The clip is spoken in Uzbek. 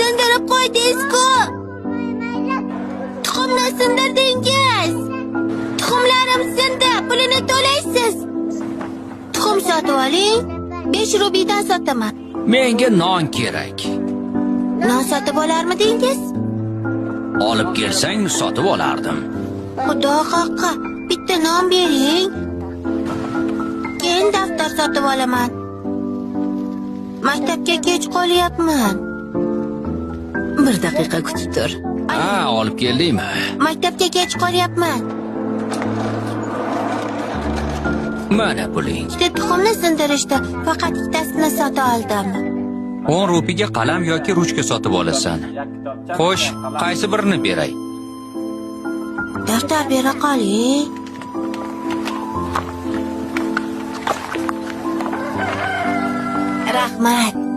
sindirib qo'ydingiz-ku. Tuxumni sindirdingiz. Tuxumlarim sindi, pulini to'laysiz. Tuxum sotib oling, 5 rubiydan sotaman. Menga non kerak. Non sotib olarmidingiz? Olib kelsang sotib olardim. Xudo haqqi, bitta non bering. Keyin daftar sotib olaman. Maktabga kech qolyapman. 1 daqiqa kutib tur. Ha, olib keldingmi? Maktabga kech qolyapman. Mana puling. Ikkita tuxumni sindirishdi, faqat ikkitasini sota oldim. 10 rupiyaga qalam yoki ruchka sotib olasan. Xo'sh, qaysi birini beray? Daftar bera qoling. Rahmat.